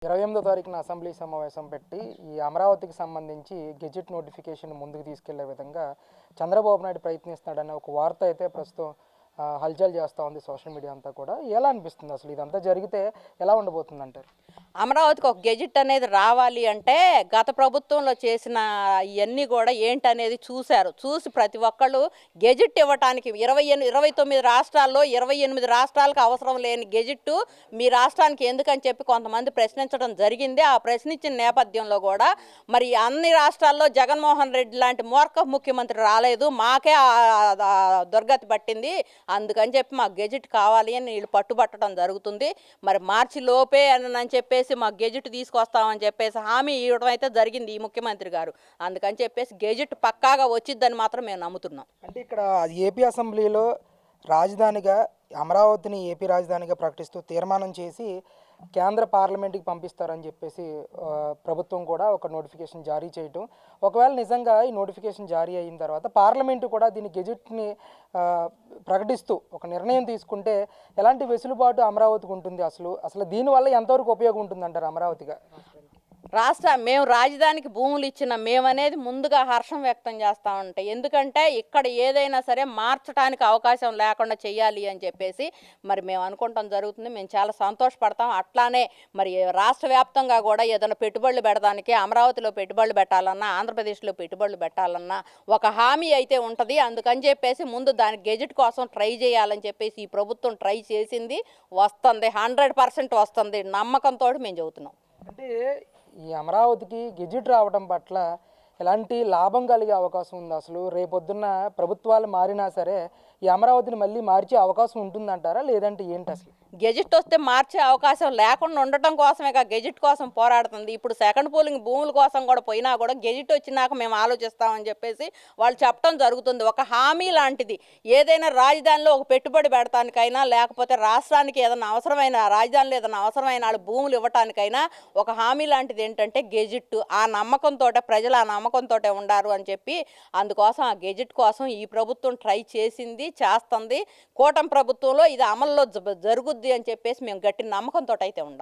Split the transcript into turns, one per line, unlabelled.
28వ తారీఖున అసెంబ్లీ సమావేశం పెట్టి ఈ అమరావతికి సంబంధించి గెజిట్ నోటిఫికేషన్ ముందుకు తీసుకెళ్లే విధంగా చంద్రబాబు నాయుడు ప్రయత్నిస్తున్నాడనే ఒక వార్త అయితే ప్రస్తుతం హల్చల్ చేస్తూ ఉంది సోషల్ మీడియా అంతా కూడా. ఎలా అనిపిస్తుంది అసలు ఇదంతా జరిగితే ఎలా ఉండబోతుంది అంటారు?
అమరావతికి ఒక గెజిట్ అనేది రావాలి అంటే గత ప్రభుత్వంలో చేసిన ఇవన్నీ కూడా ఏంటనేది చూసి ప్రతి ఒక్కళ్ళు గెజిట్ ఇవ్వటానికి 29 రాష్ట్రాల్లో 28 రాష్ట్రాలకు అవసరం లేని గెజిట్ మీ రాష్ట్రానికి ఎందుకని చెప్పి కొంతమంది ప్రశ్నించడం జరిగింది. ఆ ప్రశ్నించిన నేపథ్యంలో కూడా మరి అన్ని రాష్ట్రాల్లో జగన్మోహన్ రెడ్డి లాంటి మూర్ఖ ముఖ్యమంత్రి రాలేదు, మాకే దుర్గతి పట్టింది, అందుకని చెప్పి మాకు గెజిట్ కావాలి అని వీళ్ళు పట్టుబట్టడం జరుగుతుంది. మరి మార్చి లోపే అని చెప్పేసి మాకు గెజిట్ తీసుకొస్తామని చెప్పేసి హామీ ఇవ్వడం అయితే జరిగింది ఈ ముఖ్యమంత్రి గారు. అందుకని చెప్పేసి గెజిట్ పక్కాగా వచ్చిద్దని మాత్రం మేము నమ్ముతున్నాం.
అంటే ఇక్కడ ఏపీ అసెంబ్లీలో రాజధానిగా అమరావతిని ఏపీ రాజధానిగా ప్రకటిస్తూ తీర్మానం చేసి కేంద్ర పార్లమెంట్కి పంపిస్తారని చెప్పేసి ప్రభుత్వం కూడా ఒక నోటిఫికేషన్ జారీ చేయటం, ఒకవేళ నిజంగా ఈ నోటిఫికేషన్ జారీ అయిన తర్వాత పార్లమెంటు కూడా దీని గెజిట్ని ప్రకటిస్తూ ఒక నిర్ణయం తీసుకుంటే ఎలాంటి వెసులుబాటు అమరావతికి ఉంటుంది? అసలు దీనివల్ల ఎంతవరకు ఉపయోగం ఉంటుందంటారు అమరావతిగా?
మేము రాజధానికి భూములు ఇచ్చిన మేమనేది ముందుగా హర్షం వ్యక్తం చేస్తూ ఉంటాయి. ఎందుకంటే ఇక్కడ ఏదైనా సరే మార్చడానికి అవకాశం లేకుండా చేయాలి అని చెప్పేసి మరి మేము అనుకుంటాం జరుగుతుంది. మేము చాలా సంతోషపడతాం. అట్లానే మరి రాష్ట్ర వ్యాప్తంగా కూడా ఏదైనా పెట్టుబడులు పెడడానికి అమరావతిలో పెట్టుబడులు పెట్టాలన్నా, ఆంధ్రప్రదేశ్లో పెట్టుబడులు పెట్టాలన్నా ఒక హామీ అయితే ఉంటుంది. అందుకని చెప్పేసి ముందు దానికి గెజిట్ కోసం ట్రై చేయాలని చెప్పేసి ఈ ప్రభుత్వం ట్రై చేసింది, వస్తుంది, 100% వస్తుంది నమ్మకంతో మేము చెబుతున్నాం.
అంటే ఈ అమరావతికి గెజిట్ రావడం పట్ల ఎలాంటి లాభం కలిగే అవకాశం ఉంది? అసలు రేపొద్దున్న ప్రభుత్వాలు మారినా సరే ఈ అమరావతిని మళ్ళీ మార్చే అవకాశం ఉంటుందంటారా, లేదంటే ఏంటి? అసలు
గెజిట్ వస్తే మార్చే అవకాశం లేకుండా ఉండటం కోసమే గెజిట్ కోసం పోరాడుతుంది. ఇప్పుడు సెకండ్ పోలింగ్ భూముల కోసం కూడా పోయినా కూడా గెజిట్ వచ్చినాక మేము ఆలోచిస్తామని చెప్పేసి వాళ్ళు చెప్పడం జరుగుతుంది. ఒక హామీ లాంటిది. ఏదైనా రాజధానిలో ఒక పెట్టుబడి పెడటానికైనా, లేకపోతే రాష్ట్రానికి ఏదైనా అవసరమైన రాజధానిలో ఏదైనా అవసరమైన వాళ్ళు భూములు ఇవ్వటానికైనా ఒక హామీ లాంటిది ఏంటంటే గెజిట్. ఆ నమ్మకంతో ప్రజలు ఆ నమ్మకంతో ఉండారు అని చెప్పి అందుకోసం ఆ గెజిట్ కోసం ఈ ప్రభుత్వం ట్రై చేసింది, చేస్తుంది. కూటమి ప్రభుత్వంలో ఇది అమల్లో జరుగుద్ది అని చెప్పేసి మేము గట్టి నమ్మకంతో అయితే ఉండాం.